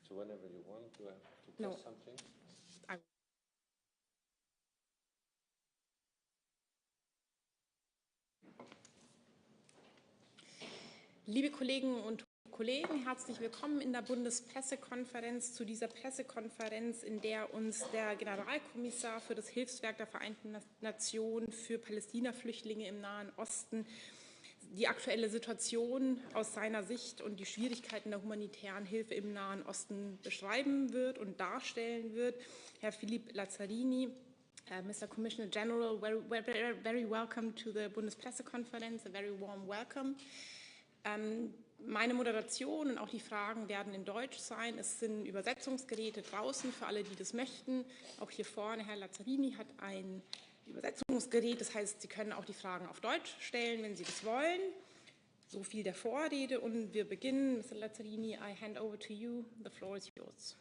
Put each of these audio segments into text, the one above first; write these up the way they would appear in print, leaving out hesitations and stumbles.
So whenever you want, do I have to press something? Liebe Kolleginnen und Kollegen, herzlich willkommen in der Bundespressekonferenz, zu dieser Pressekonferenz, in der uns der Generalkommissar für das Hilfswerk der Vereinten Nationen für Palästina-Flüchtlinge im Nahen Osten die aktuelle Situation aus seiner Sicht und die Schwierigkeiten der humanitären Hilfe im Nahen Osten beschreiben wird und darstellen wird. Herr Philippe Lazzarini, Mr. Commissioner General, very welcome to the Bundespressekonferenz, a very warm welcome. Meine Moderation und auch die Fragen werden in Deutsch sein. Es sind Übersetzungsgeräte draußen für alle, die das möchten. Auch hier vorne, Herr Lazzarini hat ein Übersetzungsgerät. Das heißt, Sie können auch die Fragen auf Deutsch stellen, wenn Sie das wollen. So viel der Vorrede. Und wir beginnen. Mr. Lazzarini, I hand over to you. The floor is yours.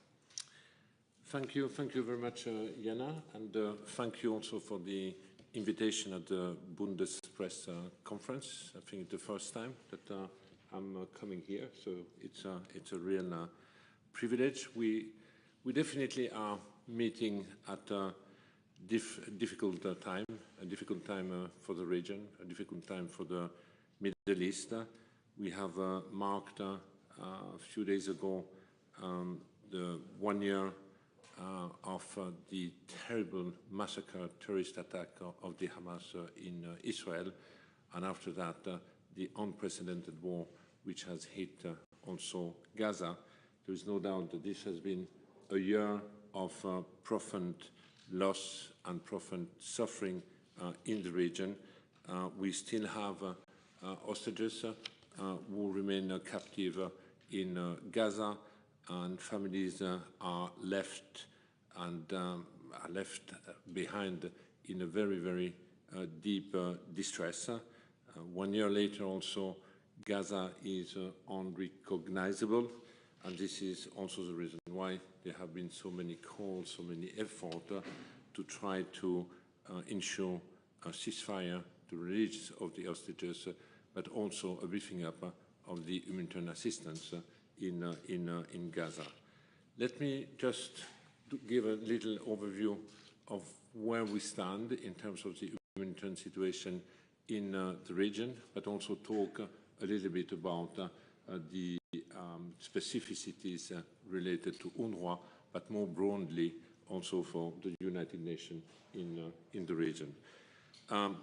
Thank you very much, Jana, and thank you also for the invitation at the Bundespress conference. I think it's the first time that I'm coming here, so it's a real privilege. We definitely are meeting at a difficult time for the region, a difficult time for the Middle East. We have marked a few days ago the 1 year of the terrible massacre, terrorist attack of the Hamas in Israel, and after that, the unprecedented war which has hit also Gaza. There is no doubt that this has been a year of profound loss and profound suffering in the region. We still have hostages who remain captive in Gaza, and families are left behind in a very, very deep distress. 1 year later also, Gaza is unrecognizable, and this is also the reason why there have been so many calls, so many efforts to try to ensure a ceasefire, the release of the hostages, but also a beefing up of the humanitarian assistance in Gaza. Let me just give a little overview of where we stand in terms of the humanitarian situation in the region, but also talk a little bit about the specificities related to UNRWA, but more broadly also for the United Nations in the region. I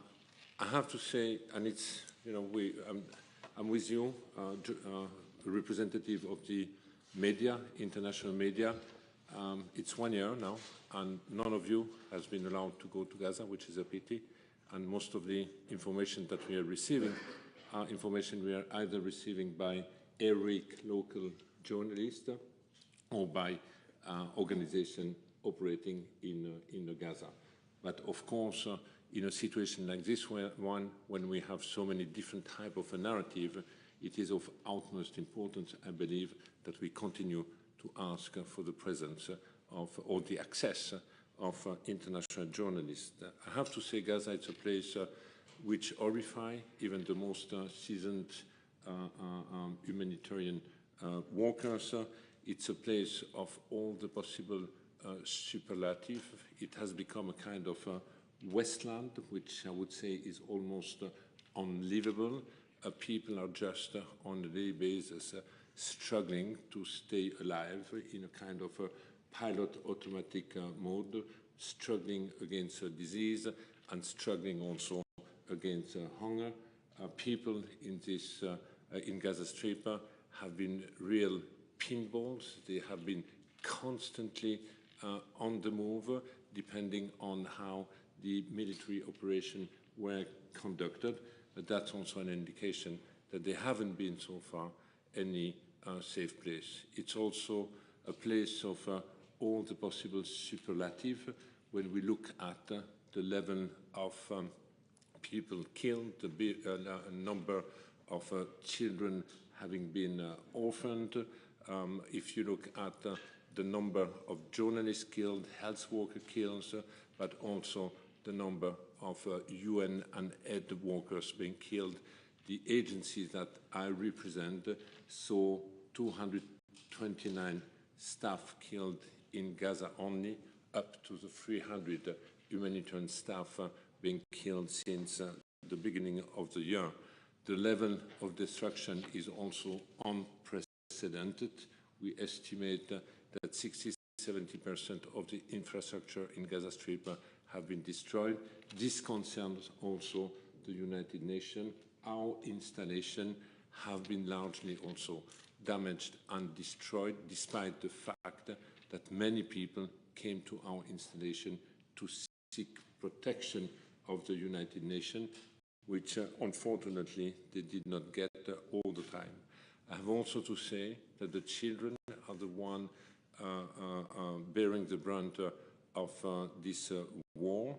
have to say, and it's, I'm with you, a representative of the media, international media. It's 1 year now, and none of you has been allowed to go to Gaza, which is a pity. And most of the information that we are receiving are information we are either receiving by heroic local journalists or by organizations operating in Gaza. But of course, in a situation like this one, when we have so many different types of a narrative, it is of utmost importance, I believe, that we continue to ask for the presence of, or the access of international journalists. I have to say Gaza is a place which horrifies even the most seasoned humanitarian workers. It's a place of all the possible superlative. It has become a kind of wasteland, which I would say is almost unlivable. People are just on a daily basis struggling to stay alive in a kind of pilot automatic mode, struggling against disease and struggling also against hunger. People in this in Gaza Strip have been real pinballs. They have been constantly on the move, depending on how the military operations were conducted. But that's also an indication that they haven't been so far any safe place. It's also a place of all the possible superlative when we look at the level of people killed, the number of children having been orphaned. If you look at the number of journalists killed, health workers killed, but also the number of UN and aid workers being killed. The agencies that I represent saw 229 staff killed in Gaza only, up to the 300 humanitarian staff being killed since the beginning of the year. The level of destruction is also unprecedented. We estimate that 60–70% of the infrastructure in Gaza Strip have been destroyed. This concerns also the United Nations. Our installation have been largely also damaged and destroyed, despite the fact that many people came to our installation to seek protection of the United Nations, which unfortunately they did not get all the time. I have also to say that the children are the ones bearing the brunt of this war.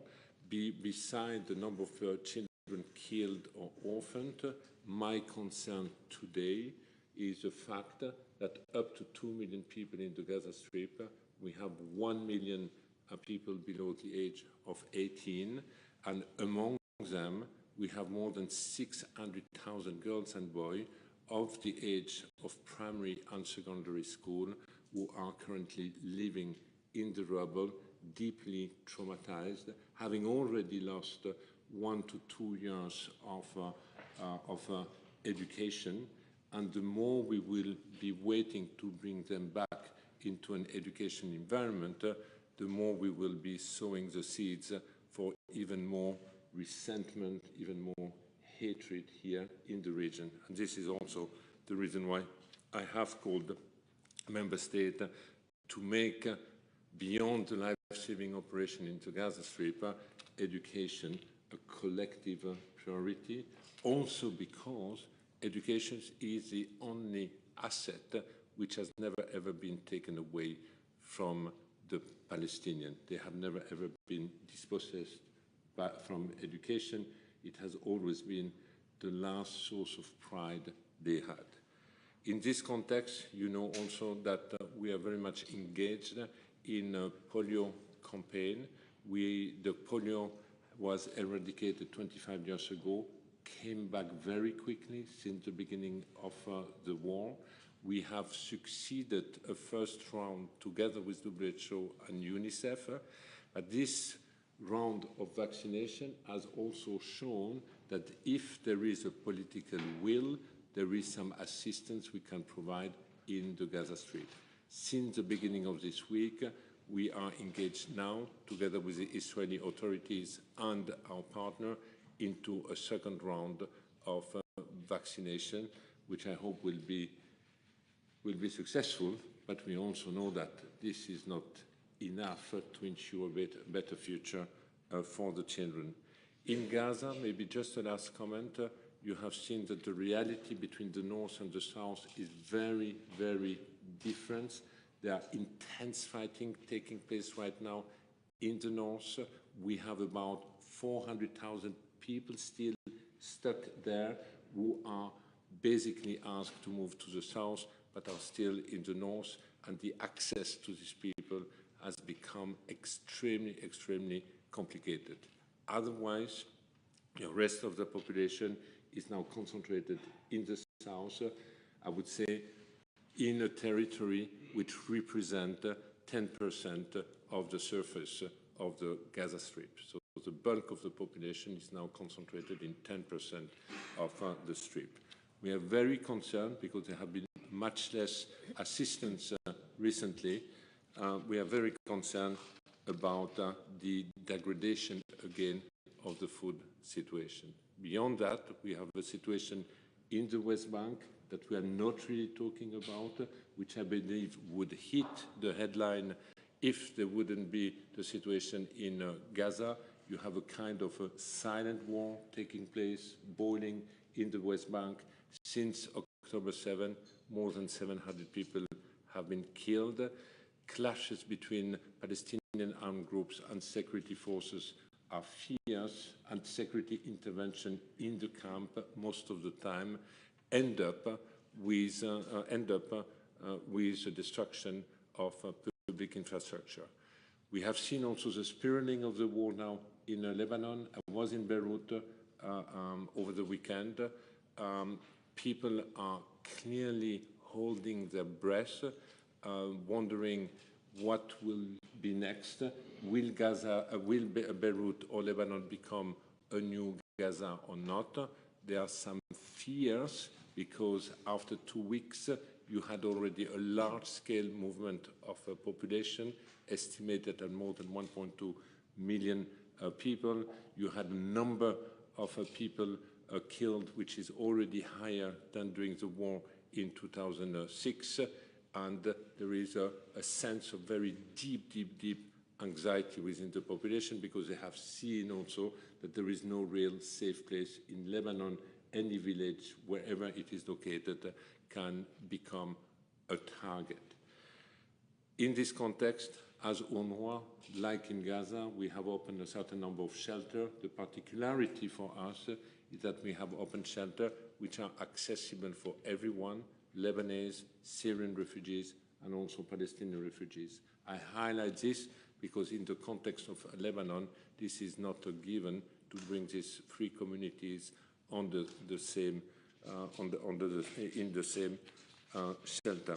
Beside the number of children killed or orphaned, my concern today is the fact that up to 2 million people in the Gaza Strip, we have 1 million people below the age of 18, and among them we have more than 600,000 girls and boys of the age of primary and secondary school who are currently living in the rubble, deeply traumatized, having already lost 1 to 2 years of education. And the more we will be waiting to bring them back into an education environment, the more we will be sowing the seeds for even more resentment, even more hatred here in the region. And this is also the reason why I have called member states to make, beyond the life-saving operation into Gaza Strip, education a collective priority, also because education is the only asset which has never ever been taken away from the Palestinians. They have never ever been dispossessed from education. It has always been the last source of pride they had. In this context, you know also that we are very much engaged in a polio campaign. The polio was eradicated 25 years ago, came back very quickly since the beginning of the war. We have succeeded a first round together with WHO and UNICEF, but this round of vaccination has also shown that if there is a political will, there is some assistance we can provide in the Gaza Strip. Since the beginning of this week, we are engaged now, together with the Israeli authorities and our partner, into a second round of vaccination, which I hope will be successful, but we also know that this is not enough to ensure a better future for the children. In Gaza, maybe just a last comment, you have seen that the reality between the north and the south is very, very different. There are intense fighting taking place right now in the north. We have about 400,000 people still stuck there who are basically asked to move to the south but are still in the north, and the access to these people has become extremely, extremely complicated. Otherwise, the rest of the population is now concentrated in the south, I would say, in a territory which represents 10% of the surface of the Gaza Strip. So the bulk of the population is now concentrated in 10% of the Strip. We are very concerned because there have been much less assistance recently. We are very concerned about the degradation again of the food situation. Beyond that, we have a situation in the West Bank that we are not really talking about, which I believe would hit the headline if there wouldn't be the situation in Gaza. You have a kind of a silent war taking place, boiling in the West Bank. Since October 7, more than 700 people have been killed. Clashes between Palestinian armed groups and security forces are fierce, and security intervention in the camp most of the time end up with the destruction of public infrastructure. We have seen also the spiraling of the war now in Lebanon. I was in Beirut over the weekend. People are clearly holding their breath. wondering what will be next. Will Beirut or Lebanon become a new Gaza or not? There are some fears because after 2 weeks, you had already a large-scale movement of a population estimated at more than 1.2 million people. You had a number of people killed, which is already higher than during the war in 2006. And there is a sense of very deep anxiety within the population because they have seen also that there is no real safe place in Lebanon. Any village, wherever it is located, can become a target. In this context, as UNRWA, like in Gaza, we have opened a certain number of shelters. The particularity for us is that we have opened shelters which are accessible for everyone, Lebanese, Syrian refugees, and also Palestinian refugees. I highlight this because in the context of Lebanon, this is not a given to bring these three communities on the same in the same shelter.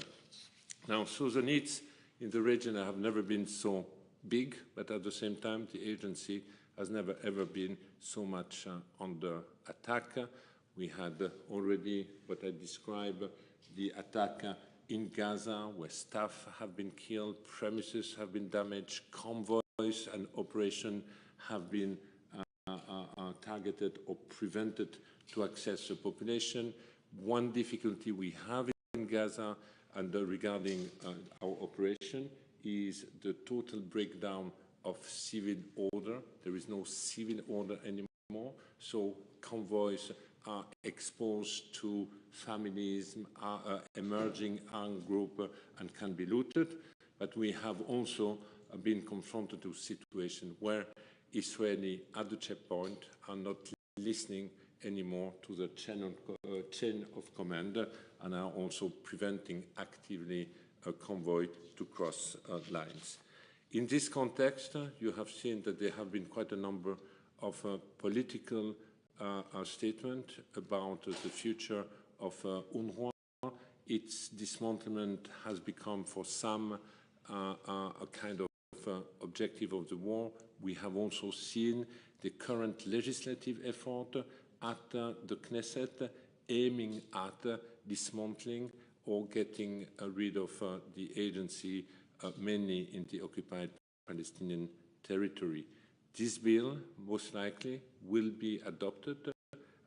Now, so the needs in the region have never been so big, but at the same time, the agency has never ever been so much under attack. We had already what I described, the attack in Gaza, where staff have been killed, premises have been damaged, convoys and operations have been targeted or prevented to access the population. One difficulty we have in Gaza and regarding our operation is the total breakdown of civil order. There is no civil order anymore, so convoys are exposed to families, emerging armed group, and can be looted. But we have also been confronted to a situation where Israeli at the checkpoint are not listening anymore to the chain of command and are also preventing actively a convoy to cross lines. In this context, you have seen that there have been quite a number of political statements about the future of UNRWA. Its dismantlement has become for some a kind of objective of the war. We have also seen the current legislative effort at the Knesset aiming at dismantling or getting rid of the agency, mainly in the occupied Palestinian territory. This bill, most likely, will be adopted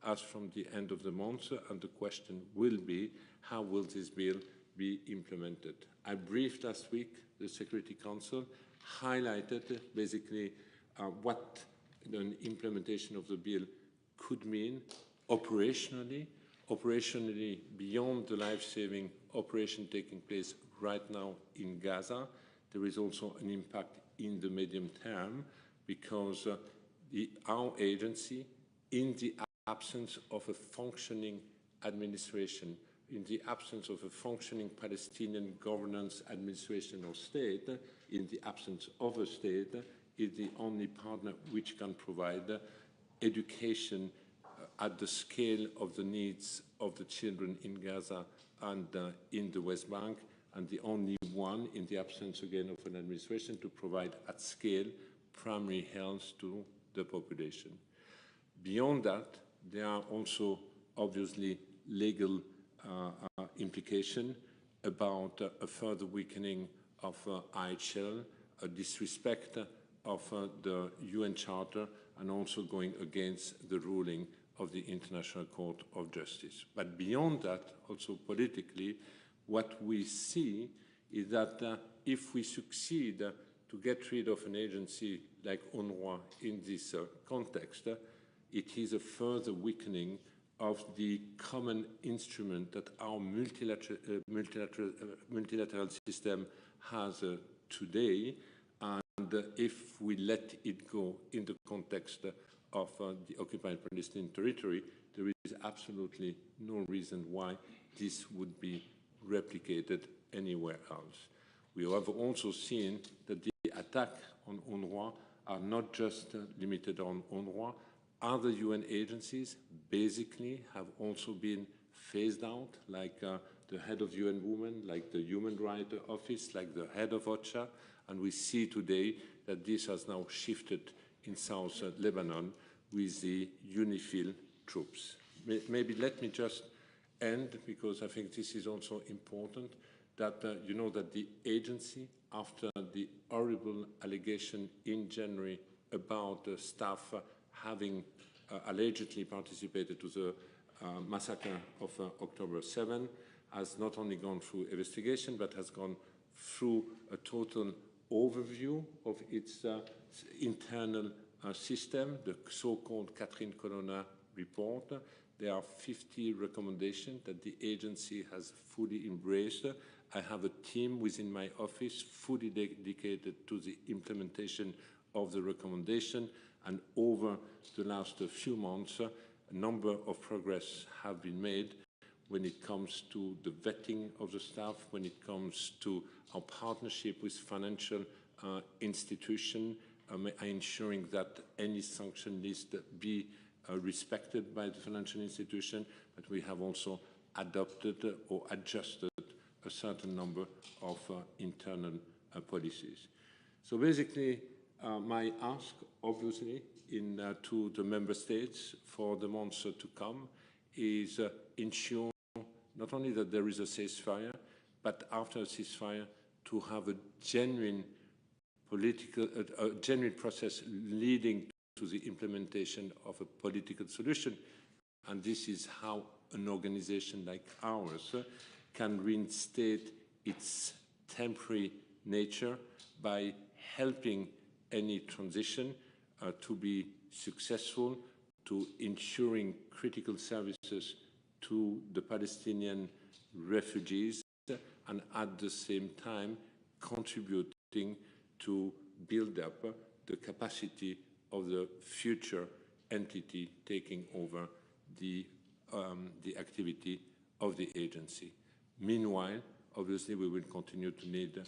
as from the end of the month, and the question will be, how will this bill be implemented? I briefed last week the Security Council, highlighted basically what the implementation of the bill could mean operationally beyond the life-saving operation taking place right now in Gaza. There is also an impact in the medium term because our agency, in the absence of a functioning administration, in the absence of a functioning Palestinian governance, administration or state, in the absence of a state, is the only partner which can provide education at the scale of the needs of the children in Gaza and in the West Bank, and the only one, in the absence again of an administration, to provide at scale primary health to the population. Beyond that, there are also obviously legal implications about a further weakening of IHL, a disrespect of the UN Charter, and also going against the ruling of the International Court of Justice. But beyond that, also politically, what we see is that if we succeed to get rid of an agency like UNRWA in this context, it is a further weakening of the common instrument that our multilateral system has today. And if we let it go in the context of the occupied Palestinian territory, there is absolutely no reason why this would be replicated anywhere else. We have also seen that the attack on UNRWA are not just limited on UNRWA. Other UN agencies basically have also been phased out, like the the head of UN Women, like the Human Rights Office, like the head of OCHA, and we see today that this has now shifted in South Lebanon with the UNIFIL troops. Maybe let me just end, because I think this is also important, that you know that the agency, after the horrible allegation in January about staff having allegedly participated to the massacre of October 7, has not only gone through investigation, but has gone through a total overview of its internal system, the so-called Catherine Colonna report. There are 50 recommendations that the agency has fully embraced. I have a team within my office fully dedicated to the implementation of the recommendation, and over the last few months, a number of progress have been made when it comes to the vetting of the staff, when it comes to our partnership with financial institutions, ensuring that any sanction list be respected by the financial institution, but we have also adopted or adjusted a certain number of internal policies. So basically, my ask, obviously, to the member states for the months to come is ensure not only that there is a ceasefire, but after a ceasefire to have a genuine genuine process leading to the implementation of a political solution. And this is how an organization like ours can reinstate its temporary nature by helping any transition to be successful, to ensuring critical services to the Palestinian refugees, and at the same time contributing to build up the capacity of the future entity taking over the activity of the agency. Meanwhile, obviously, we will continue to need,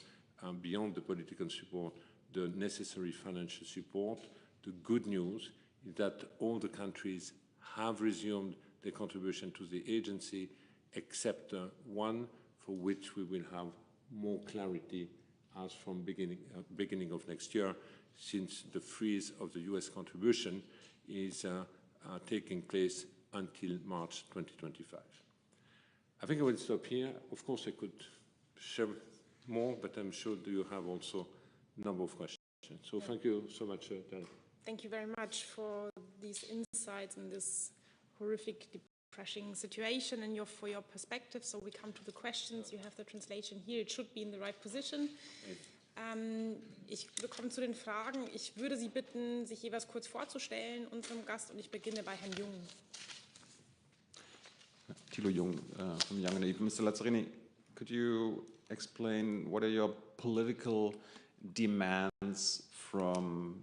beyond the political support, the necessary financial support. The good news is that all the countries have resumed their contribution to the agency, except one for which we will have more clarity as from beginning of next year, since the freeze of the US contribution is taking place until March 2025. I think I will stop here. Of course, I could share more, but I'm sure you have also a number of questions. So thank you so much, Daniel. Thank you very much for these insights in this horrific, depressing situation and for your perspective. So we come to the questions. You have the translation here. It should be in the right position. Wir kommen zu den Fragen. Ich würde Sie bitten, sich jeweils kurz vorzustellen, unserem Gast, und ich beginne bei Herrn Jung. Thilo Jung from Young and Naive. Mr. Lazzarini, could you explain what are your political demands from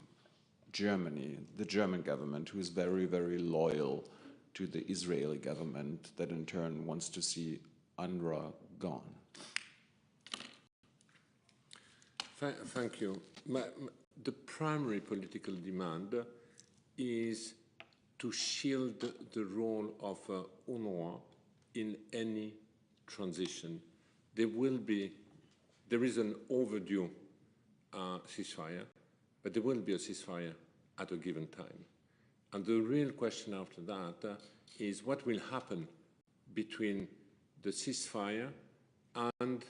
Germany, the German government, who is very, very loyal to the Israeli government that in turn wants to see UNRWA gone? Thank you. The primary political demand is to shield the role of UNRWA in any transition. There is an overdue ceasefire, but there will be a ceasefire at a given time. And the real question after that is what will happen between the ceasefire and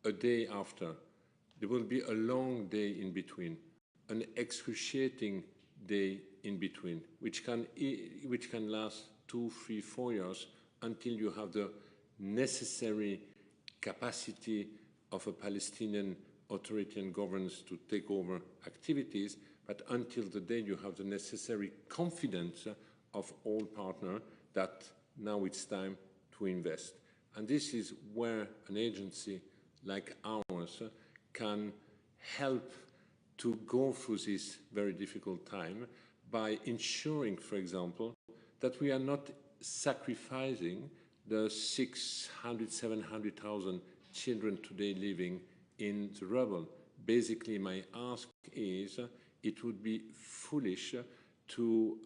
a day after. There will be a long day in between, an excruciating day in between, which can last 2, 3, 4 years until you have the necessary capacity of a Palestinian authoritarian governance to take over activities, but until the day you have the necessary confidence of all partners that now it's time to invest. And this is where an agency like ours can help to go through this very difficult time by ensuring, for example, that we are not sacrificing the 600,000, 700,000 children today living in the rubble. Basically, my ask is it would be foolish to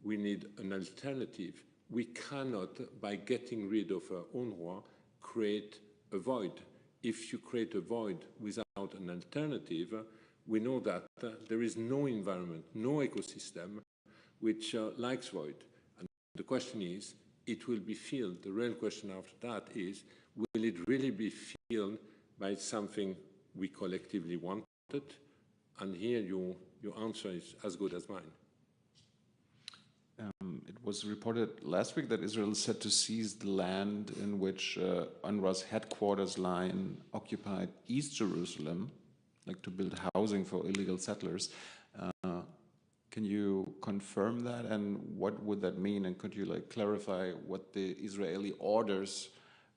we we need an alternative. We cannot, by getting rid of UNRWA, create a void. If you create a void without an alternative, we know that there is no environment, no ecosystem which likes void. And the question is, it will be filled. The real question after that is, will it really be filled by something we collectively wanted? And here your answer is as good as mine. It was reported last week that Israel is set to seize the land in which UNRWA's headquarters lie in occupied East Jerusalem, like to build housing for illegal settlers. Can you confirm that, and what would that mean? And could you clarify what the Israeli orders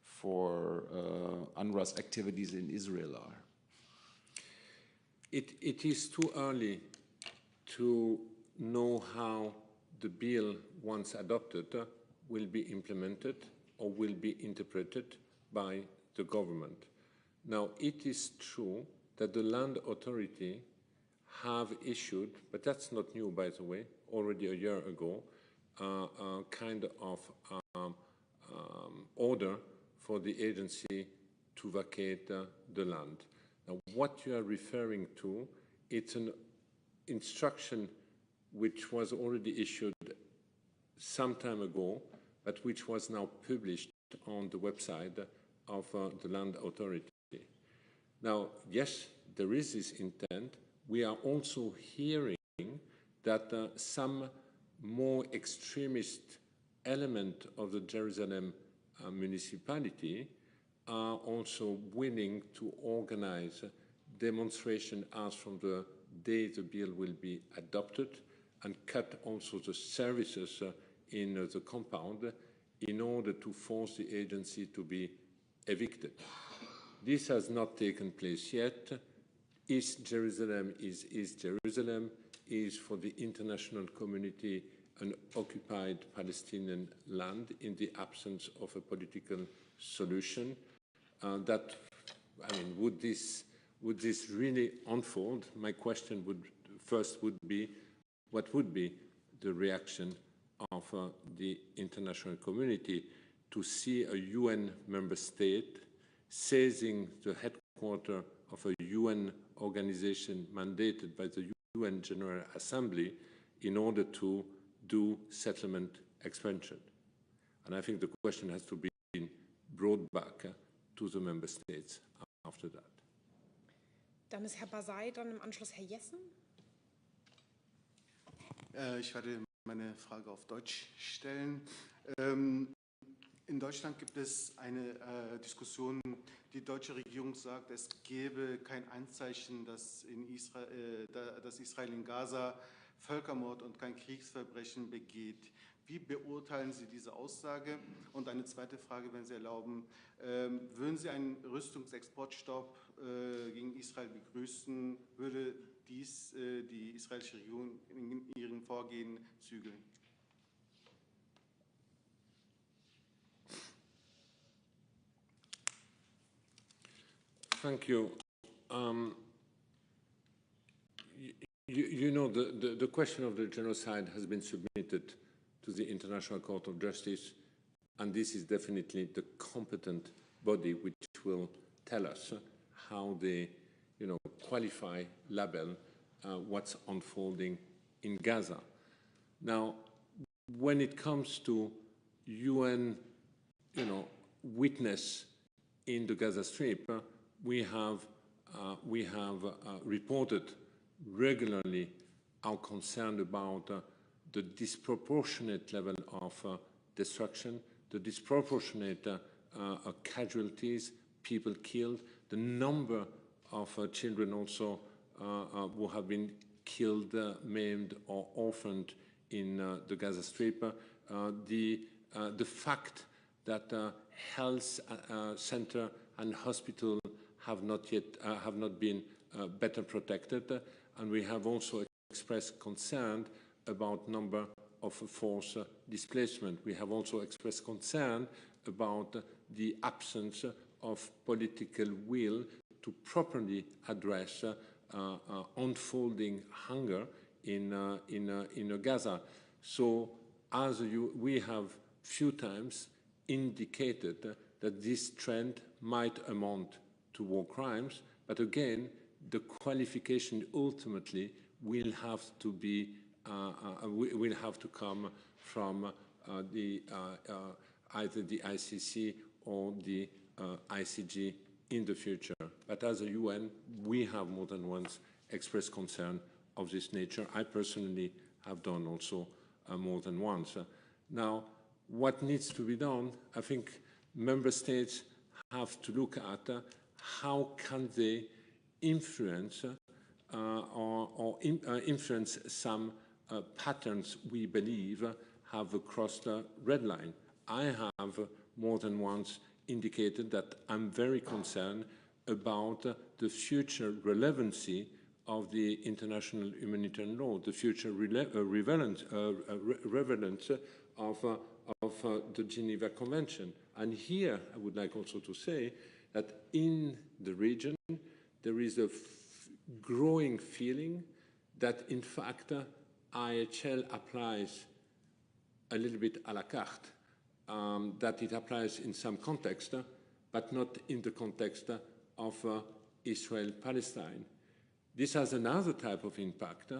for UNRWA's activities in Israel are? It is too early to know how the bill, once adopted, will be implemented or will be interpreted by the government. Now, it is true that the land authority have issued, but that's not new, by the way, already a year ago, a kind of order for the agency to vacate the land. Now, what you are referring to, it's an instruction which was already issued some time ago, but which was now published on the website of the land authority. Now, yes, there is this intent. We are also hearing that some more extremist element of the Jerusalem municipality are also willing to organize demonstration as from the day the bill will be adopted, and cut also the services in the compound in order to force the agency to be evicted. This has not taken place yet. East Jerusalem is East Jerusalem, is for the international community an occupied Palestinian land in the absence of a political solution. Would this really unfold? My question would be, what would be the reaction of the international community to see a UN member state seizing the headquarters of a UN organization mandated by the UN General Assembly in order to do settlement expansion? And I think the question has to be brought back to the member states after that. Dann ist Herr Basay, dann im Anschluss Herr Jessen. Ich werde meine Frage auf Deutsch stellen. In Deutschland gibt es eine Diskussion, die deutsche Regierung sagt, es gebe kein Anzeichen, dass Israel in Gaza Völkermord und kein Kriegsverbrechen begeht. Wie beurteilen Sie diese Aussage? Und eine zweite Frage, wenn Sie erlauben, würden Sie einen Rüstungsexportstopp gegen Israel begrüßen? Würde dies die israelische Regierung in ihrem Vorgehen zügeln? Thank you. You know, the question of the genocide has been submitted to the International Court of Justice, and this is definitely the competent body which will tell us how they, qualify, label what's unfolding in Gaza. Now, when it comes to UN, witness in the Gaza Strip, we have reported regularly our concern about the disproportionate level of destruction, the disproportionate casualties, people killed, the number of children also who have been killed, maimed, or orphaned in the Gaza Strip, the fact that health center and hospital have not been better protected, and we have also expressed concern about number of forced displacement. We have also expressed concern about the absence of political will to properly address unfolding hunger in Gaza. So as we have few times indicated that this trend might amount to war crimes, but again, the qualification ultimately will have to be will have to come from either the ICC or the ICG in the future. But as a UN, we have more than once expressed concern of this nature. I personally have done also more than once. Now, what needs to be done? I think member states have to look at how can they influence influence some patterns we believe have crossed the red line. I have more than once indicated that I'm very concerned about the future relevancy of the international humanitarian law, the future relevance of the Geneva Convention. And here I would like also to say that in the region there is a growing feeling that in fact IHL applies a little bit à la carte, that it applies in some context, but not in the context of Israel-Palestine. This has another type of impact.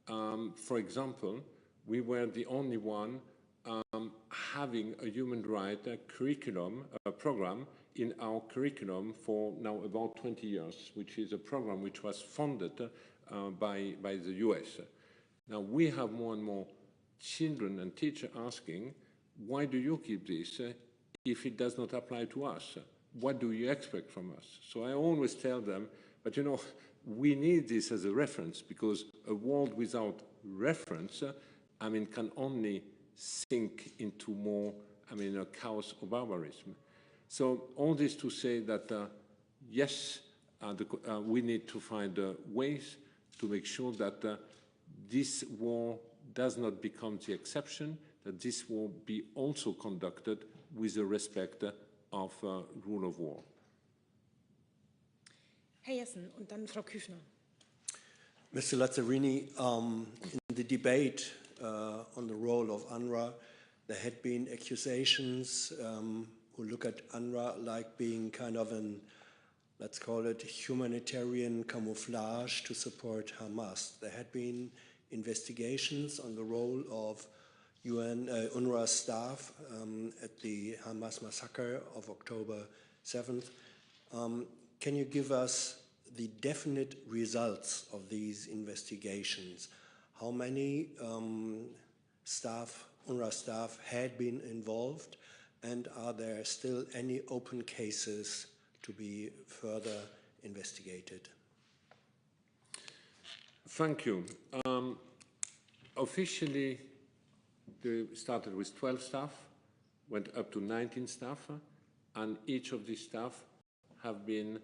For example, we were the only one having a human rights curriculum, program in our curriculum for now about 20 years, which is a program which was funded by the US. Now we have more and more children and teachers asking, why do you keep this if it does not apply to us? What do you expect from us? So I always tell them, but you know, we need this as a reference, because a world without reference, I mean, can only sink into more, I mean, a chaos of barbarism. So all this to say that, yes, we need to find ways to make sure that this war does not become the exception, that this war be also conducted with the respect of rule of war. Herr Jessen und dann Frau Küchner. Mr. Lazzarini, in the debate on the role of UNRWA, there had been accusations who look at UNRWA like being kind of an, let's call it, humanitarian camouflage to support Hamas. There had been investigations on the role of UNRWA staff at the Hamas massacre of October 7th. Can you give us the definite results of these investigations? How many UNRWA staff had been involved, and are there still any open cases to be further investigated? Thank you. Officially, they started with 12 staff, went up to 19 staff, and each of these staff have been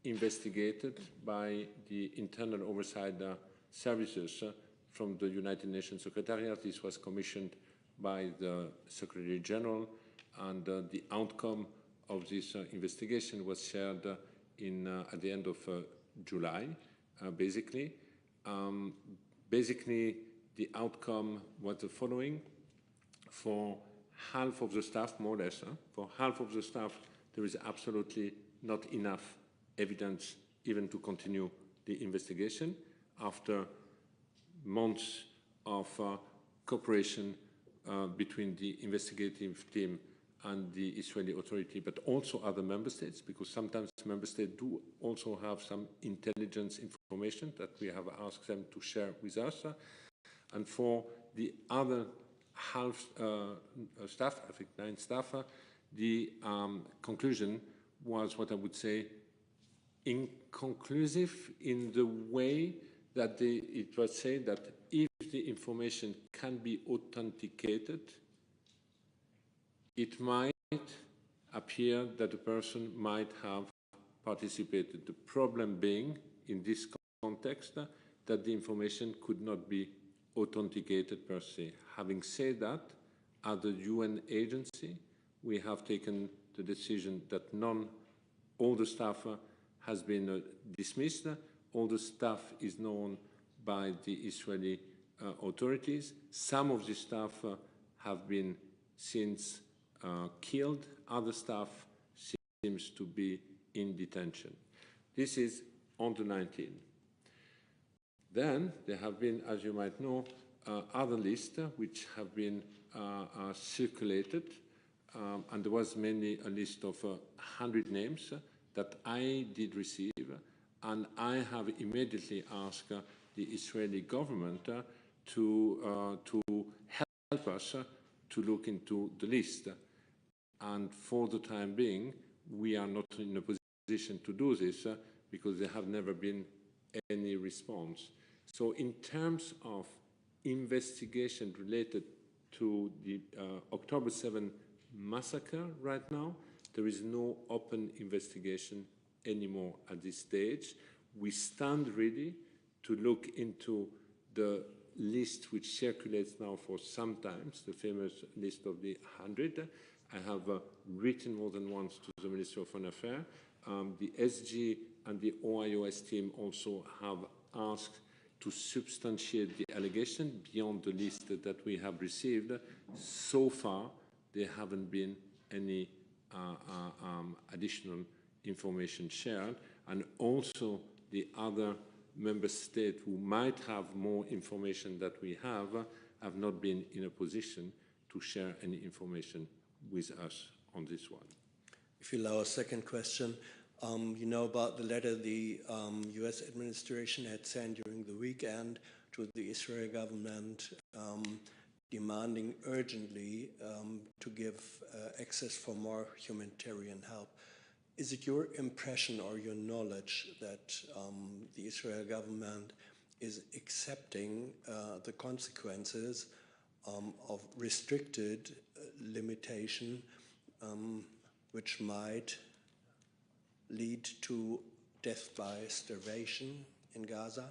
investigated by the internal oversight services from the United Nations Secretariat. This was commissioned by the Secretary General, and the outcome of this investigation was shared at the end of July, basically. Basically, the outcome was the following. For half of the staff, more or less, for half of the staff, there is absolutely not enough evidence even to continue the investigation after months of cooperation between the investigative team and the Israeli authority, but also other member states, because sometimes member states do also have some intelligence information that we have asked them to share with us. And for the other half staff, I think 9 staff, the conclusion was what I would say inconclusive in the way that it was said that if the information can be authenticated, it might appear that the person might have participated. The problem being, in this context, that the information could not be authenticated per se. Having said that, as the UN agency, we have taken the decision that all the staff has been dismissed. All the staff is known by the Israeli authorities. Some of the staff have been since killed. Other staff seems to be in detention. This is on the 19th. Then there have been, as you might know, other lists which have been circulated, and there was mainly a list of 100 names that I did receive, and I have immediately asked the Israeli government to help us to look into the list. And for the time being, we are not in a position to do this because there have never been any response. So in terms of investigation related to the October 7 massacre right now, there is no open investigation anymore at this stage. We stand ready to look into the list which circulates now for some time, the famous list of the 100. I have written more than once to the Minister of Foreign Affairs. The SG and the OIOS team also have asked to substantiate the allegation beyond the list that we have received. So far, there haven't been any additional information shared, and also the other member states who might have more information that we have not been in a position to share any information with us on this one. If you allow a second question, you know about the letter the US administration had sent during the weekend to the Israeli government demanding urgently to give access for more humanitarian help. Is it your impression or your knowledge that the Israeli government is accepting the consequences of restricted limitation which might lead to death by starvation in Gaza?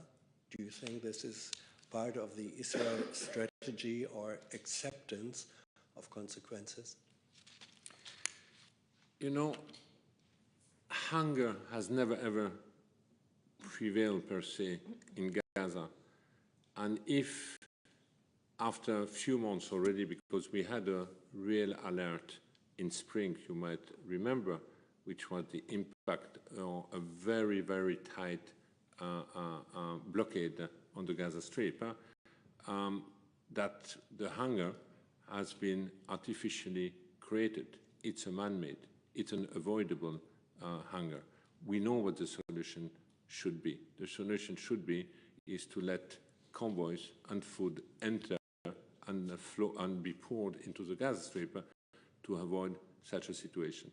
Do you think this is part of the Israel strategy or acceptance of consequences? You know, hunger has never ever prevailed per se in Gaza. And if after a few months already, because we had a real alert in spring, you might remember, which was the impact of a very, very tight blockade on the Gaza Strip, that the hunger has been artificially created. It's a man-made, it's an avoidable hunger. We know what the solution should be. The solution should be is to let convoys and food enter and flow and be poured into the Gaza Strip to avoid such a situation.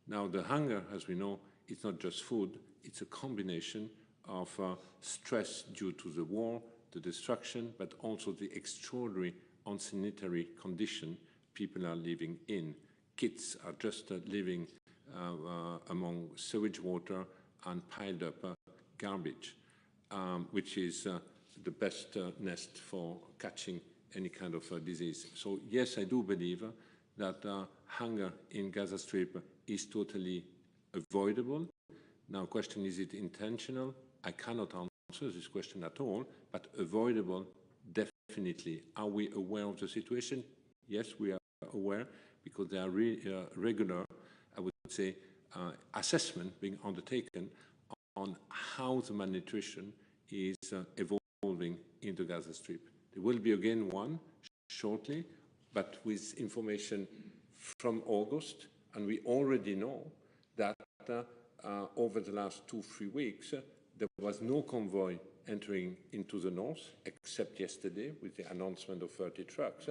Now, the hunger, as we know, it's not just food, it's a combination of stress due to the war, the destruction, but also the extraordinary unsanitary condition people are living in. Kids are just living among sewage water and piled up garbage, which is the best nest for catching any kind of disease. So yes, I do believe that hunger in Gaza Strip is totally avoidable. Now, question, is it intentional? I cannot answer this question at all, but avoidable, definitely. Are we aware of the situation? Yes, we are aware, because there are regular, I would say, assessment being undertaken on how the malnutrition is evolving in the Gaza Strip. There will be again one shortly, but with information from August, and we already know that over the last 2-3 weeks, there was no convoy entering into the north, except yesterday with the announcement of 30 trucks,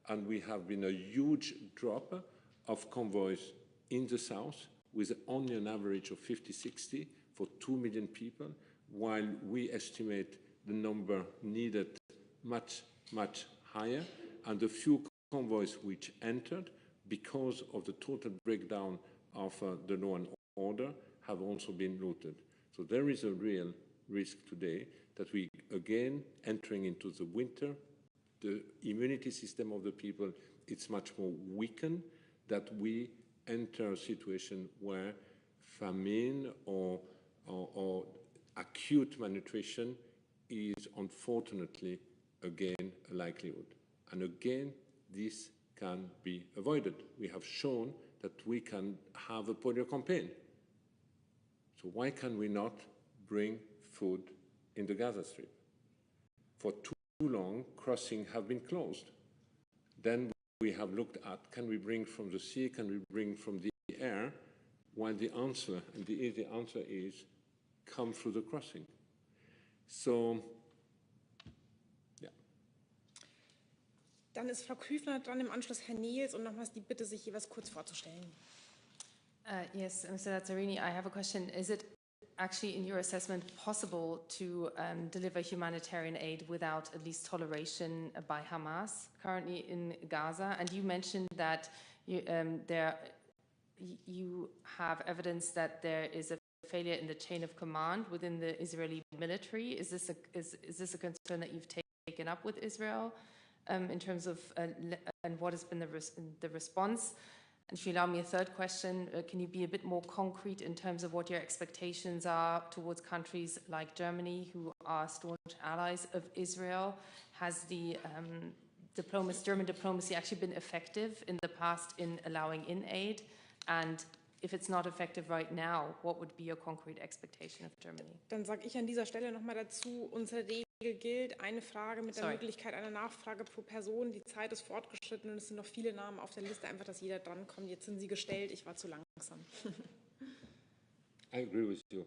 and we have been a huge drop of convoys in the south, with only an average of 50-60 for 2 million people, while we estimate the number needed much, much higher, and the few convoys which entered, because of the total breakdown of the law and order, have also been looted. So there is a real risk today that we, again, entering into the winter, the immunity system of the people, it's much more weakened, that we enter a situation where famine or acute malnutrition is unfortunately again a likelihood. And again, this can be avoided. We have shown that we can have a polio campaign. So why can we not bring food in the Gaza Strip? For too long, crossings have been closed. Then we have looked at, can we bring from the sea, can we bring from the air? While the answer, and the easy answer is, come through the crossing. So, yeah. Dann ist Frau Küfner dran, im Anschluss Herr Niels und nochmals die Bitte, sich jeweils kurz vorzustellen. Yes, Mr. Lazzarini, I have a question. Is it actually, in your assessment, possible to deliver humanitarian aid without at least toleration by Hamas currently in Gaza? And you mentioned that you have evidence that there is a failure in the chain of command within the Israeli military. Is this a concern that you've taken up with Israel in terms of and what has been the response? And if you allow me a third question, can you be a bit more concrete in terms of what your expectations are towards countries like Germany, who are staunch allies of Israel? Has the German diplomacy actually been effective in the past in allowing in aid? And if it's not effective right now, what would be your concrete expectation of Germany? Dann sage ich an dieser Stelle nochmal dazu, unsere Regel gilt, eine Frage mit der Möglichkeit einer Nachfrage pro Person. Die Zeit ist fortgeschritten und es sind noch viele Namen auf der Liste, einfach, dass jeder drankommt. Jetzt sind Sie gestellt, ich war zu langsam. I agree with you.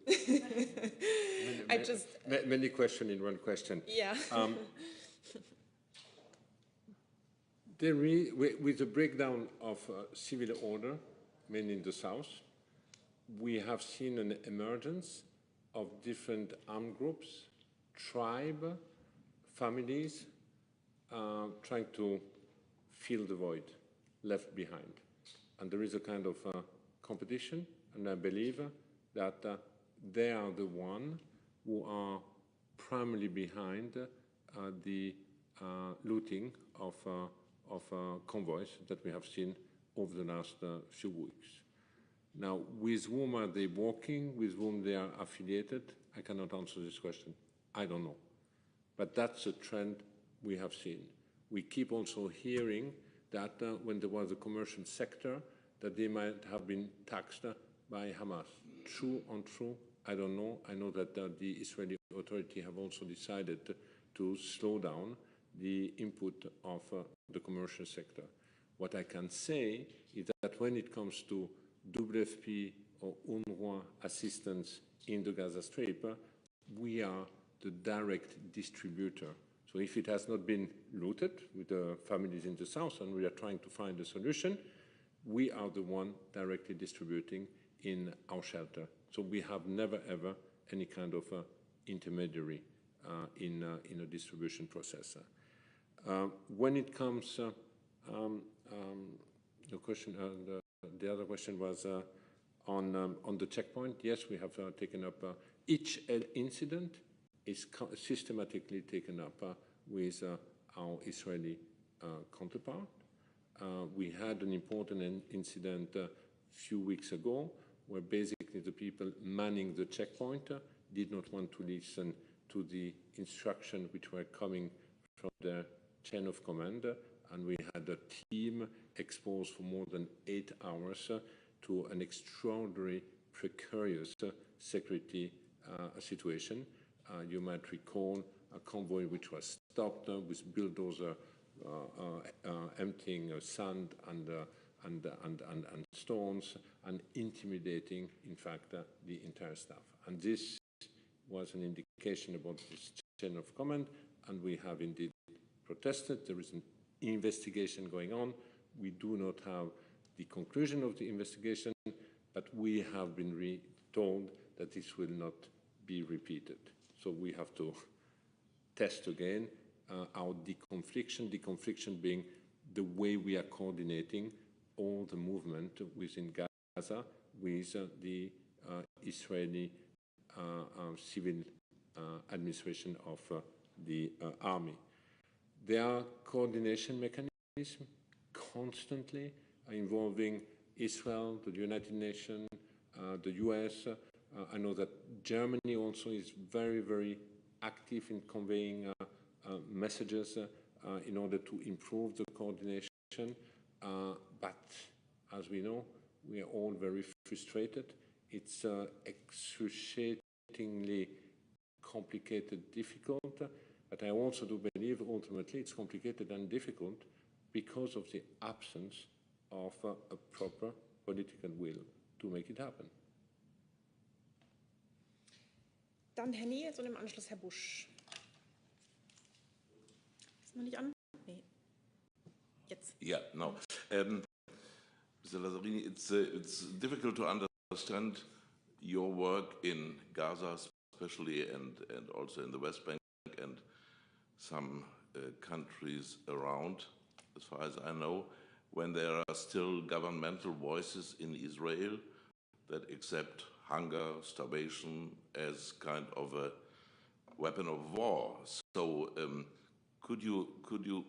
just many questions in one question. Yeah. With the breakdown of civil order, mainly in the south, we have seen an emergence of different armed groups, tribe, families, trying to fill the void left behind. And there is a kind of competition, and I believe that they are the ones who are primarily behind the looting of convoys that we have seen over the last few weeks. Now, with whom are they working, with whom they are affiliated? I cannot answer this question. I don't know. But that's a trend we have seen. We keep also hearing that when there was a commercial sector, that they might have been taxed by Hamas. True or untrue, I don't know. I know that the Israeli authority have also decided to slow down the input of the commercial sector. What I can say is that when it comes to WFP or UNRWA assistance in the Gaza Strip, we are the direct distributor. So if it has not been looted with the families in the south and we are trying to find a solution, we are the one directly distributing in our shelter. So we have never ever any kind of intermediary in a distribution process. When it comes, the other question was on the checkpoint. Yes, we have taken up each incident is systematically taken up with our Israeli counterpart. We had an important incident a few weeks ago where basically the people manning the checkpoint did not want to listen to the instruction which were coming from the chain of command, and we had a team exposed for more than 8 hours to an extraordinary precarious security situation. You might recall a convoy which was stopped with bulldozer emptying sand and stones and intimidating, in fact, the entire staff. And this was an indication about this chain of command, and we have indeed protested. There is an investigation going on. We do not have the conclusion of the investigation, but we have been told that this will not be repeated. So we have to test again our deconfliction being the way we are coordinating all the movement within Gaza with the Israeli civil administration of the army. There are coordination mechanisms constantly involving Israel, the United Nations, the US. I know that Germany also is very, very active in conveying messages in order to improve the coordination. But as we know, we are all very frustrated. It's excruciatingly complicated, difficult, but I also do believe ultimately it's complicated and difficult because of the absence of a proper political will to make it happen. Dann Herr Niels und im Anschluss Herr Busch. Ist noch nicht an? Nee. Jetzt. Yeah, no. Mr. Lazzarini, it's difficult to understand your work in Gaza especially and also in the West Bank and some countries around, as far as I know, when there are still governmental voices in Israel that accept hunger, starvation as kind of a weapon of war. So could you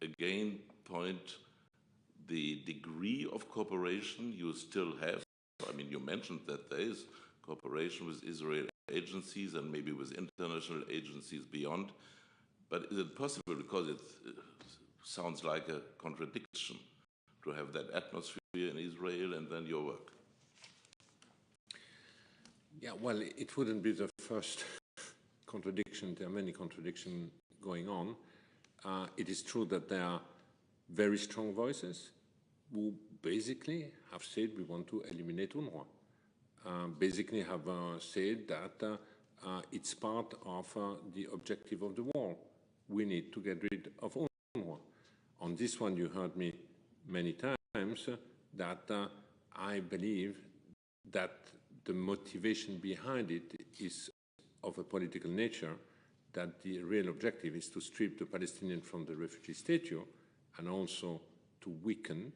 again point the degree of cooperation you still have? I mean, you mentioned that there is cooperation with Israel agencies and maybe with international agencies beyond, but is it possible, because it sounds like a contradiction, to have that atmosphere in Israel and then your work? Yeah, well, it wouldn't be the first contradiction. There are many contradictions going on. It is true that there are very strong voices who basically have said we want to eliminate UNRWA. Basically have said that it's part of the objective of the war. We need to get rid of UNRWA. On this one, you heard me many times that I believe that the motivation behind it is of a political nature, that the real objective is to strip the Palestinians from the refugee status and also to weaken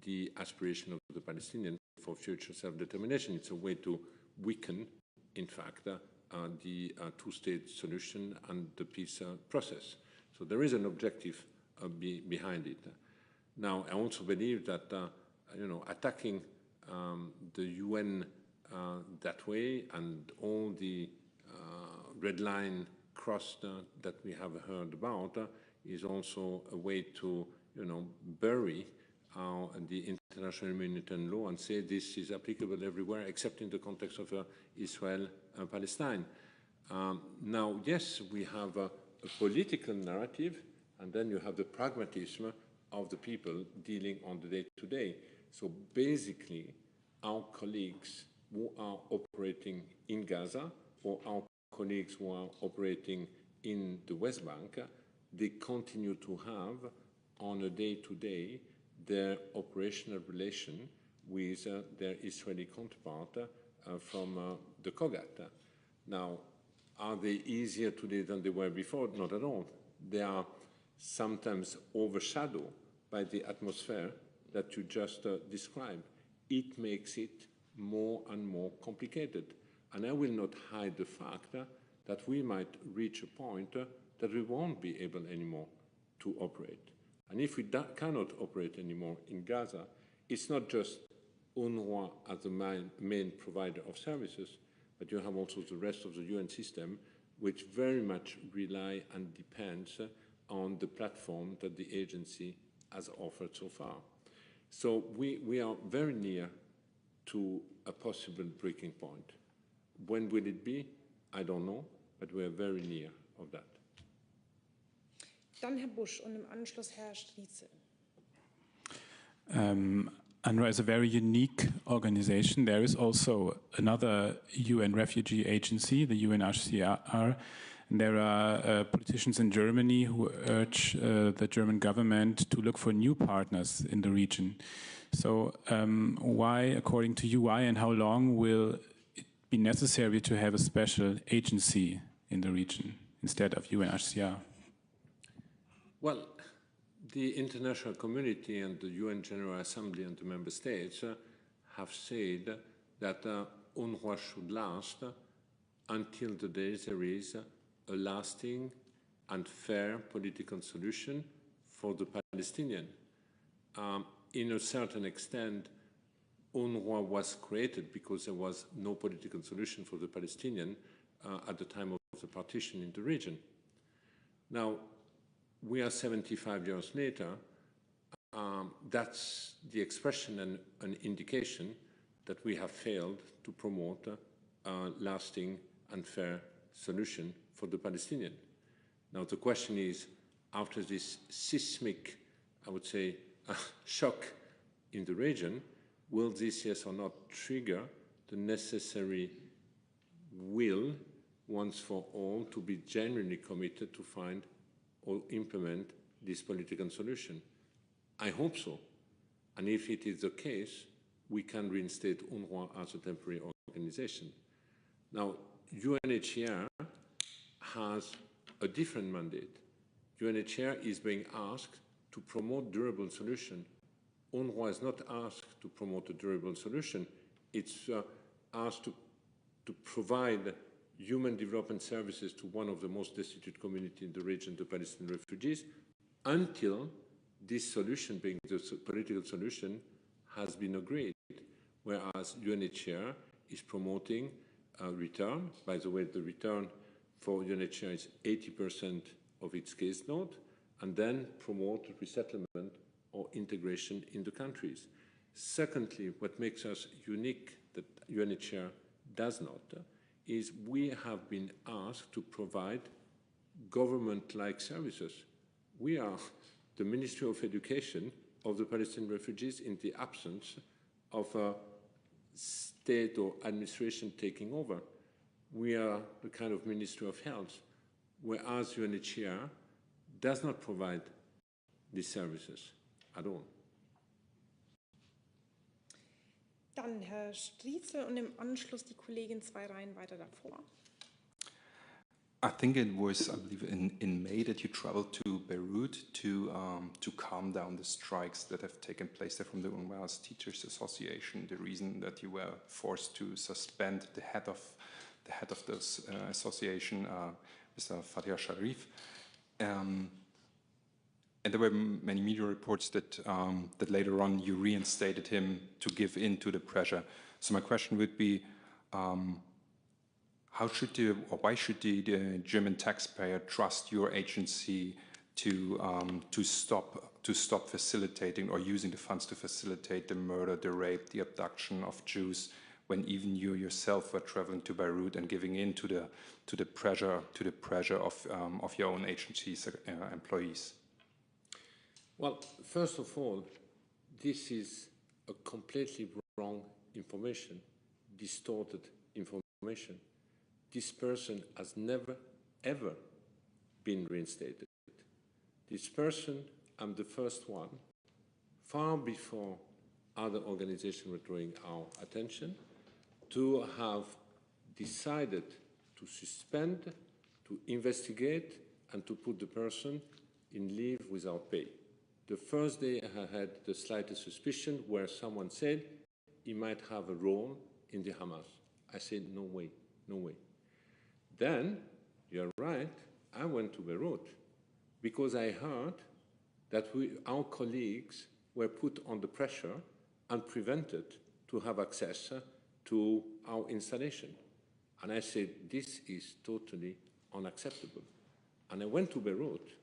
the aspiration of the Palestinians for future self-determination. It's a way to weaken, in fact, the two-state solution and the peace process. So there is an objective behind it. Now, I also believe that attacking the UN that way and all the red line crossed that we have heard about is also a way to, bury the international humanitarian law and say this is applicable everywhere except in the context of Israel and Palestine. Now, yes, we have a political narrative, and then you have the pragmatism of the people dealing on the day-to-day. So basically, our colleagues who are operating in Gaza or our colleagues who are operating in the West Bank, they continue to have on a day-to-day their operational relation with their Israeli counterpart from the Kogat. Now, are they easier today than they were before? Not at all. They are sometimes overshadowed by the atmosphere that you just described. It makes it more and more complicated. And I will not hide the fact that we might reach a point that we won't be able anymore to operate. And if we cannot operate anymore in Gaza, it's not just UNRWA as the main provider of services, but you have also the rest of the UN system, which very much rely and depends on the platform that the agency has offered so far. So we are very near to a possible breaking point. When will it be? I don't know, but we are very near of that. Dann Herr Busch und im Anschluss Herr Striezel. UNRWA is a very unique organization. There is also another UN refugee agency, the UNRWA, and there are politicians in Germany who urge the German government to look for new partners in the region. So why, according to you, why and how long will it be necessary to have a special agency in the region instead of UNRWA? Well, the international community and the UN General Assembly and the member states have said that UNRWA should last until the day there is a lasting and fair political solution for the Palestinian. In a certain extent, UNRWA was created because there was no political solution for the Palestinian at the time of the partition in the region. Now, we are 75 years later. That's the expression and an indication that we have failed to promote a lasting and fair solution for the Palestinian. Now, the question is, after this seismic, I would say, shock in the region, will this, yes or not, trigger the necessary will, once for all, to be genuinely committed to find or implement this political solution? I hope so. And if it is the case, we can reinstate UNRWA as a temporary organization. Now, UNHCR has a different mandate. UNHCR is being asked to promote durable solution. UNRWA is not asked to promote a durable solution. It's asked to provide human development services to one of the most destitute communities in the region, the Palestinian refugees, until this solution, being the political solution, has been agreed, whereas UNHCR is promoting a return. By the way, the return for UNHCR is 80% of its caseload, and then promote resettlement or integration in the countries. Secondly, what makes us unique that UNHCR does not is we have been asked to provide government-like services. We are the Ministry of Education of the Palestinian refugees in the absence of a state or administration taking over. We are the kind of Ministry of Health, whereas UNHCR does not provide these services at all. Dann Herr Striezel und im Anschluss die Kollegin zwei Reihen weiter davor. I think it was, I believe, in May that you traveled to Beirut to calm down the strikes that have taken place there from the UNRWA's Teachers Association. The reason that you were forced to suspend the head of this association, Mr. Fatia Sharif. And there were many media reports that that later on you reinstated him to give in to the pressure. So my question would be, how should why should the German taxpayer trust your agency to stop facilitating or using the funds to facilitate the murder, the rape, the abduction of Jews, when even you yourself were traveling to Beirut and giving in to the pressure of your own agency's employees? Well, first of all, this is a completely wrong information, distorted information. This person has never, ever been reinstated. This person, I'm the first one, far before other organizations were drawing our attention, to have decided to suspend, to investigate, and to put the person in leave without pay. The first day I had the slightest suspicion where someone said he might have a role in the Hamas. I said, no way, no way. Then, you're right, I went to Beirut because I heard that our colleagues were put under pressure and prevented to have access to our installation. And I said, this is totally unacceptable. And I went to Beirut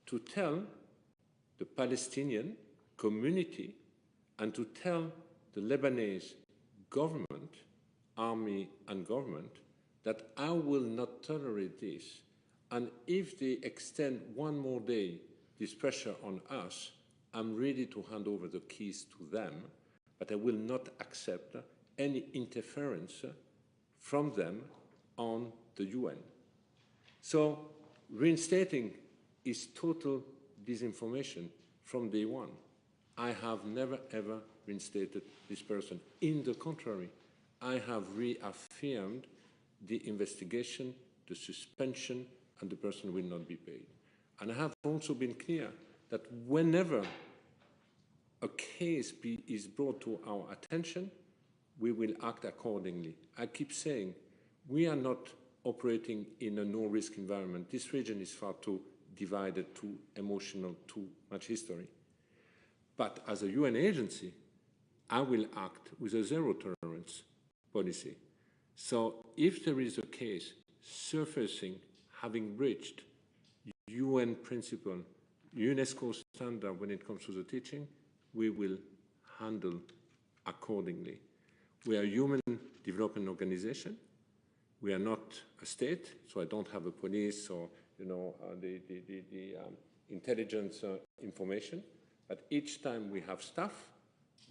to tell the Palestinian community and to tell the Lebanese government, army and government, that I will not tolerate this. And if they extend one more day this pressure on us, I'm ready to hand over the keys to them, but I will not accept any interference from them on the UN. So reinstating is total disinformation from day one. I have never, ever reinstated this person. In the contrary, I have reaffirmed the investigation, the suspension, and the person will not be paid. And I have also been clear that whenever a case is brought to our attention, we will act accordingly. I keep saying, we are not operating in a no-risk environment. This region is far too divided, too emotional, too much history. But as a UN agency, I will act with a zero-tolerance policy. So if there is a case surfacing having breached UN principle, UNESCO standard when it comes to the teaching, we will handle accordingly. We are a human development organization. We are not a state, so I don't have a police or the intelligence information. But each time we have staff,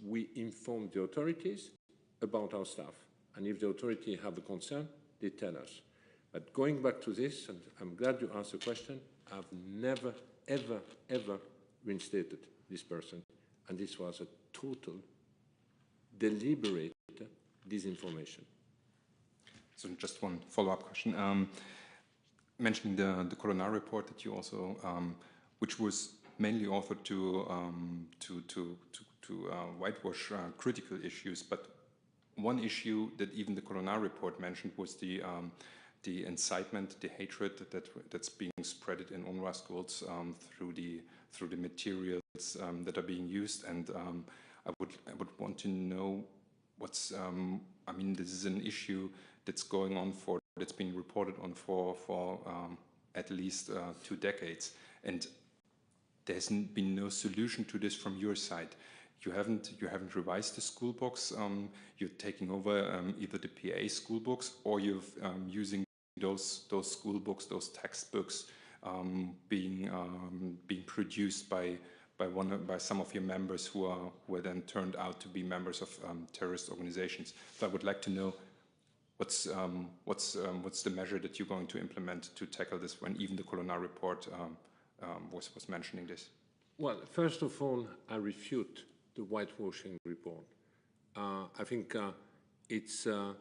we inform the authorities about our staff. And if the authority have a concern, they tell us. But going back to this, and I'm glad you asked the question, I've never, ever, ever reinstated this person. And this was a total, deliberate disinformation. So just one follow-up question. Mentioning the Colonna report that you also, which was mainly authored to whitewash critical issues, but one issue that even the Colonna report mentioned was the incitement, the hatred that's being spread in UNRWA schools through the materials that are being used, and I would want to know what's. I mean, this is an issue that's going on that's been reported on for at least 2 decades, and there's been no solution to this from your side. You haven't revised the school books. You're taking over either the PA school books, or you're using those school books, those textbooks being produced by some of your members who were then turned out to be members of terrorist organizations. So I would like to know what's the measure that you're going to implement to tackle this, when even the Colonna report was mentioning this? Well, first of all, I refute the whitewashing report. I think it's a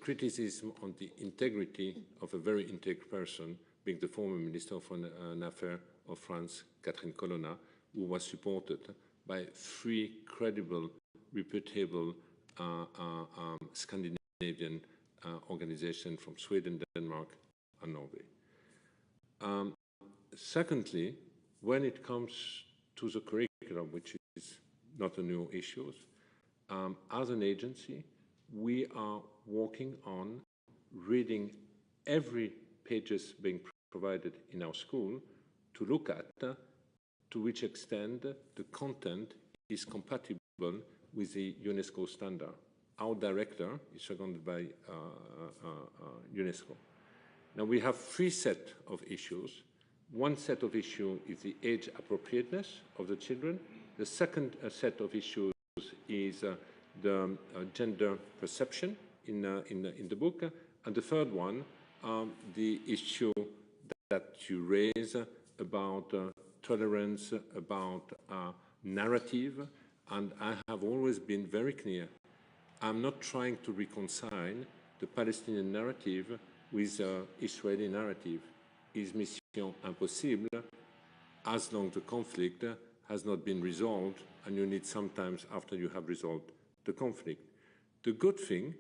criticism on the integrity of a very integral person, being the former Minister of Foreign Affairs of France, Catherine Colonna, who was supported by 3 credible, reputable Scandinavian organizations from Sweden, Denmark, and Norway. Secondly, when it comes to the curriculum, which is not a new issue, as an agency, we are working on reading every pages being provided in our school to look at to which extent the content is compatible with the UNESCO standard. Our director is seconded by UNESCO. Now we have 3 sets of issues. One set of issues is the age appropriateness of the children. The second set of issues is the gender perception in the book. And the third one, the issue that you raise about tolerance, about narrative. And I have always been very clear. I'm not trying to reconcile the Palestinian narrative with the Israeli narrative. It's mission impossible as long as the conflict has not been resolved, and you need sometimes after you have resolved the conflict. The good thing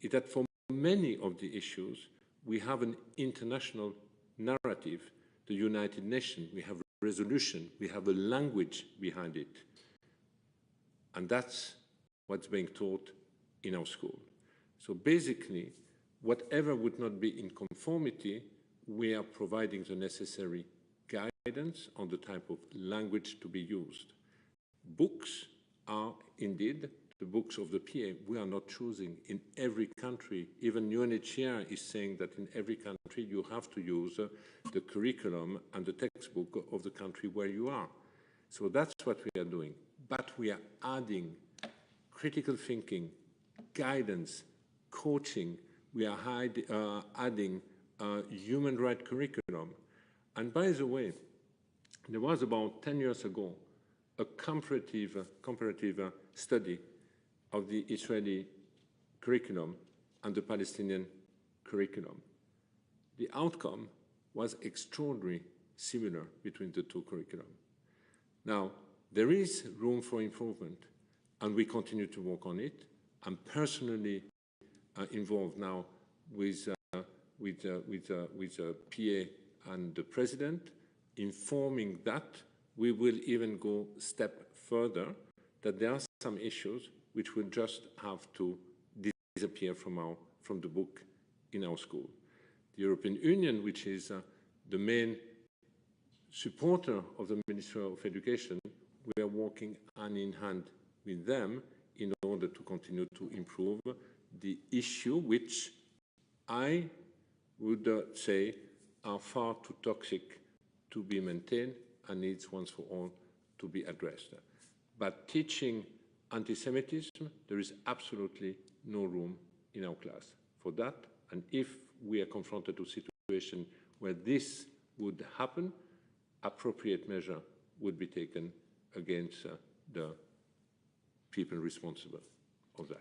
is that for many of the issues, we have an international narrative, the United Nations, we have a resolution, we have a language behind it. And that's what's being taught in our school. So basically, whatever would not be in conformity, we are providing the necessary guidance on the type of language to be used. Books are indeed the books of the PA. We are not choosing in every country. Even UNHCR is saying that in every country you have to use the curriculum and the textbook of the country where you are. So that's what we are doing. But we are adding critical thinking, guidance, coaching. We are adding human rights curriculum. And by the way, there was about 10 years ago a comparative study of the Israeli curriculum and the Palestinian curriculum. The outcome was extraordinarily similar between the 2 curriculum. Now, there is room for improvement, and we continue to work on it. I'm personally involved now with PA and the President, informing that we will even go a step further, that there are some issues which will just have to disappear from the book in our school. The European Union, which is the main supporter of the Ministry of Education, we are working hand in hand with them in order to continue to improve the issue, which I would say are far too toxic to be maintained and needs once for all to be addressed. But teaching anti-Semitism, there is absolutely no room in our class for that. And if we are confronted to a situation where this would happen, appropriate measure would be taken against the people responsible of that.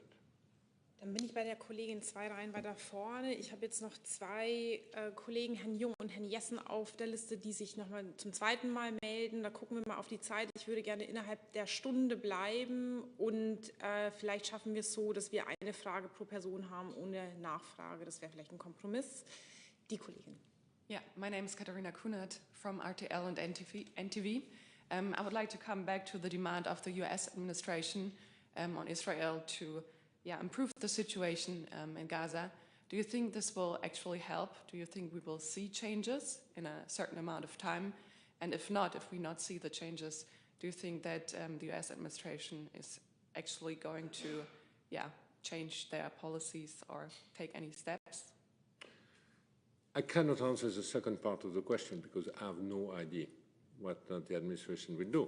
Dann bin ich bei der Kollegin 2 Reihen weiter vorne. Ich habe jetzt noch zwei Kollegen, Herrn Jung und Herrn Jessen, auf der Liste, die sich nochmal zum zweiten Mal melden. Da gucken wir mal auf die Zeit. Ich würde gerne innerhalb der Stunde bleiben und vielleicht schaffen wir es so, dass wir eine Frage pro Person haben ohne Nachfrage. Das wäre vielleicht ein Kompromiss. Die Kollegin. Yeah, my name is Katharina Kunert from RTL and NTV. I would like to come back to the demand of the US administration on Israel to improve the situation in Gaza. Do you think this will actually help? Do you think we will see changes in a certain amount of time? And if not, if we not see the changes, do you think that the US administration is actually going to change their policies or take any steps? I cannot answer the second part of the question because I have no idea what the administration will do.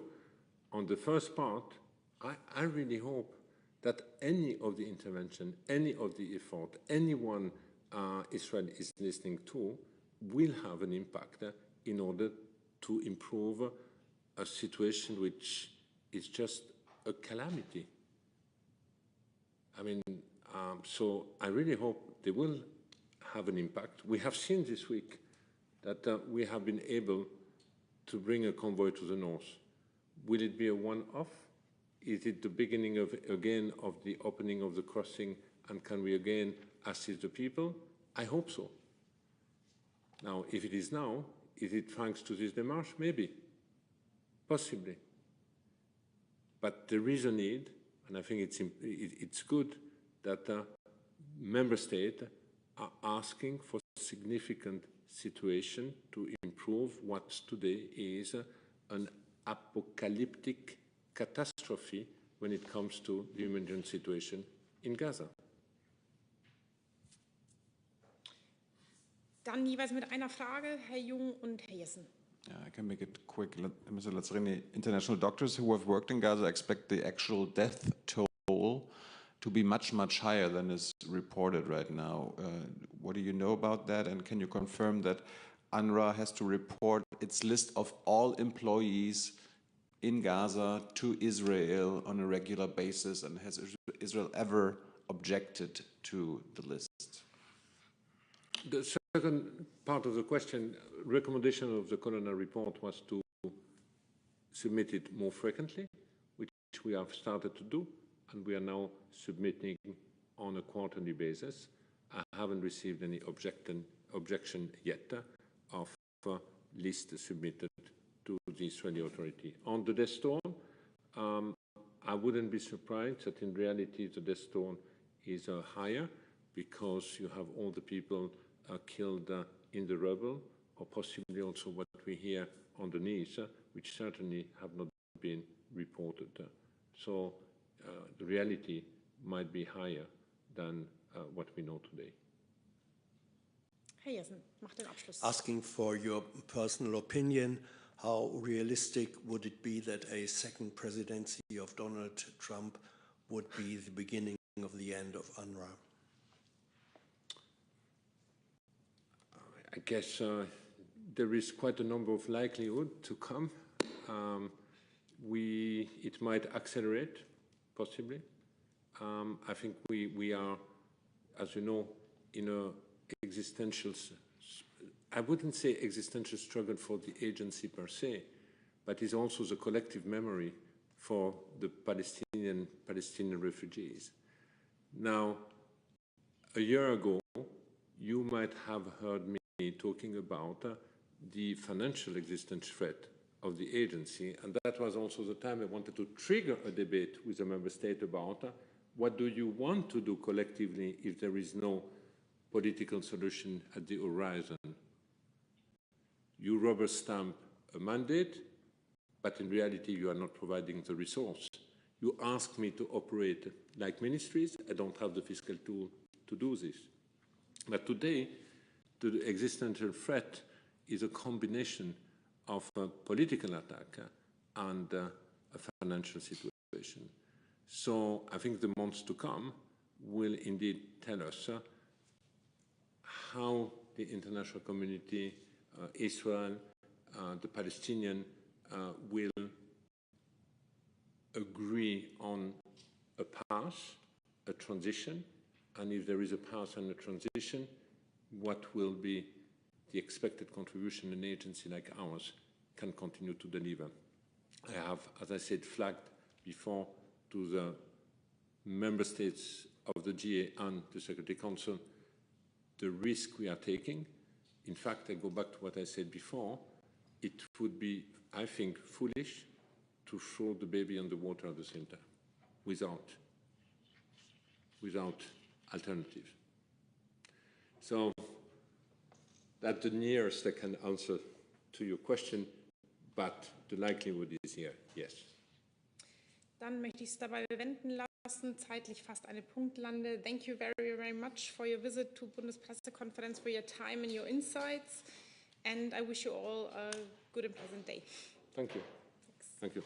On the first part, I really hope that any of the intervention, any of the effort, anyone Israel is listening to will have an impact in order to improve a situation which is just a calamity. I mean, so I really hope they will have an impact. We have seen this week that we have been able to bring a convoy to the north. Will it be a one-off? Is it the beginning of the opening of the crossing, and can we again assist the people? I hope so. Now, if it is now, is it thanks to this démarche? Maybe, possibly. But there is a need, and I think it's good that member states are asking for significant situation to improve what today is an apocalyptic catastrophe when it comes to the humanitarian situation in Gaza. Dann jeweils mit einer Frage, Herr Jung und Herr Jessen. Yeah, I can make it quick. Mr. Lazzarini, international doctors who have worked in Gaza expect the actual death toll to be much, much higher than is reported right now. What do you know about that? And can you confirm that UNRWA has to report its list of all employees in Gaza to Israel on a regular basis? And has Israel ever objected to the list? The second part of the question, recommendation of the coroner report was to submit it more frequently, which we have started to do, and we are now submitting on a quarterly basis. I haven't received any objection yet of list submitted to the Israeli authority. On the death toll, I wouldn't be surprised that in reality the death toll is higher because you have all the people killed in the rubble, or possibly also what we hear on the news, which certainly have not been reported. So the reality might be higher than what we know today. Herr Jessen, mach den Abschluss. Asking for your personal opinion, how realistic would it be that a second presidency of Donald Trump would be the beginning of the end of UNRWA? I guess there is quite a number of likelihood to come. It might accelerate, possibly. I think we are, as you know, in a existential, I wouldn't say existential struggle for the agency per se, but it's also the collective memory for the Palestinian refugees. Now, a year ago, you might have heard me talking about the financial existential threat of the agency, and that was also the time I wanted to trigger a debate with the member state about what do you want to do collectively if there is no political solution at the horizon. You rubber stamp a mandate, but in reality you are not providing the resource. You ask me to operate like ministries. I don't have the fiscal tool to do this. But today, the existential threat is a combination of a political attack and a financial situation. So I think the months to come will indeed tell us how the international community, Israel, the Palestinian, will agree on a path, a transition, and if there is a path and a transition, what will be the expected contribution an agency like ours can continue to deliver. I have, as I said, flagged before to the member states of the GA and the Security Council the risk we are taking. In fact, I go back to what I said before. It would be, I think, foolish to throw the baby and the water at the same time without alternative. So that's the nearest I can answer to your question, but the likelihood is here, yes. Dann möchte ich es dabei bewenden lassen, zeitlich fast eine Punktlande. Thank you very, very much for your visit to Bundespressekonferenz, for your time and your insights, and I wish you all a good and pleasant day. Thank you. Thanks. Thank you.